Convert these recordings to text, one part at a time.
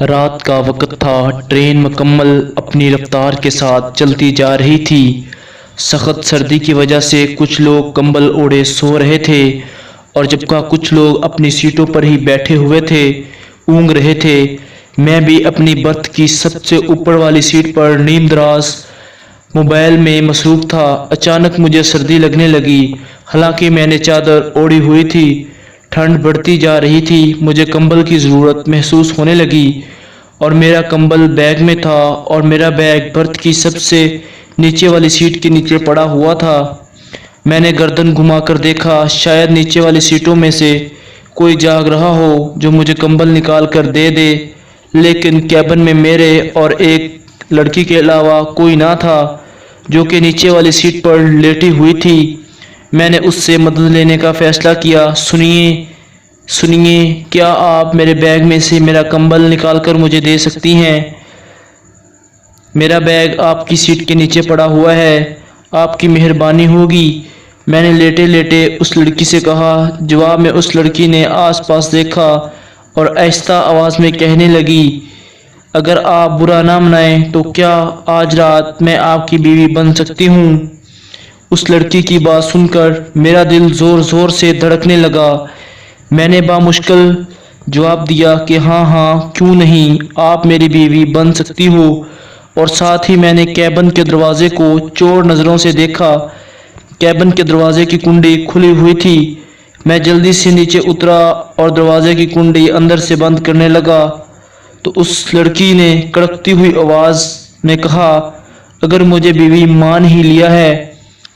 رات کا وقت تھا، ٹرین مکمل اپنی رفتار کے ساتھ چلتی جا رہی تھی۔ سخت سردی کی وجہ سے کچھ لوگ کمبل اوڑھے سو رہے تھے اور جبکہ کچھ لوگ اپنی سیٹوں پر ہی بیٹھے ہوئے تھے، اونگ رہے تھے۔ میں بھی اپنی برتھ کی سب سے اوپر والی سیٹ پر نیم دراز موبائل میں مصروف تھا۔ اچانک مجھے سردی لگنے لگی، حالانکہ میں نے چادر اوڑھی ہوئی تھی۔ ٹھنڈ بڑھتی جا رہی تھی، مجھے کمبل کی ضرورت محسوس ہونے لگی اور میرا کمبل بیگ میں تھا اور میرا بیگ برتھ کی سب سے نیچے والی سیٹ کے نیچے پڑا ہوا تھا۔ میں نے گردن گھما کر دیکھا، شاید نیچے والی سیٹوں میں سے کوئی جاگ رہا ہو جو مجھے کمبل نکال کر دے دے، لیکن کیبن میں میرے اور ایک لڑکی کے علاوہ کوئی نہ تھا جو کہ نیچے والی سیٹ پر لیٹی ہوئی تھی۔ میں نے اس سے مدد لینے کا فیصلہ کیا۔ سنیے، کیا آپ میرے بیگ میں سے میرا کمبل نکال کر مجھے دے سکتی ہیں؟ میرا بیگ آپ کی سیٹ کے نیچے پڑا ہوا ہے، آپ کی مہربانی ہوگی، میں نے لیٹے لیٹے اس لڑکی سے کہا۔ جواب میں اس لڑکی نے آس پاس دیکھا اور آہستہ آواز میں کہنے لگی، اگر آپ برا نہ منائیں تو کیا آج رات میں آپ کی بیوی بن سکتی ہوں؟ اس لڑکی کی بات سن کر میرا دل زور زور سے دھڑکنے لگا۔ میں نے بامشکل جواب دیا کہ ہاں، کیوں نہیں، آپ میری بیوی بن سکتی ہو۔ اور ساتھ ہی میں نے کیبن کے دروازے کو چور نظروں سے دیکھا۔ کیبن کے دروازے کی کنڈی کھلی ہوئی تھی۔ میں جلدی سے نیچے اترا اور دروازے کی کنڈی اندر سے بند کرنے لگا تو اس لڑکی نے کڑکتی ہوئی آواز میں کہا، اگر مجھے بیوی مان ہی لیا ہے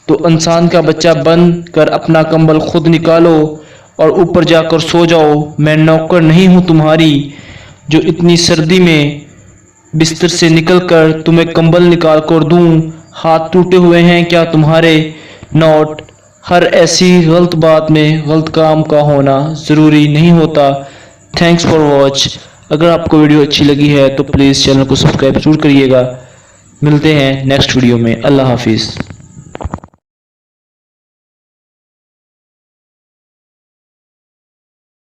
تو انسان کا بچہ بن کر اپنا کمبل خود نکالو اور اوپر جا کر سو جاؤ۔ میں نوکر نہیں ہوں تمہاری جو اتنی سردی میں بستر سے نکل کر تمہیں کمبل نکال کر دوں۔ ہاتھ ٹوٹے ہوئے ہیں کیا تمہارے؟ نوٹ: ہر ایسی غلط بات میں غلط کام کا ہونا ضروری نہیں ہوتا۔ Thanks for watch. اگر آپ کو ویڈیو اچھی لگی ہے تو پلیز چینل کو سبسکرائب ضرور کریے گا۔ ملتے ہیں نیکسٹ ویڈیو میں۔ اللہ حافظ۔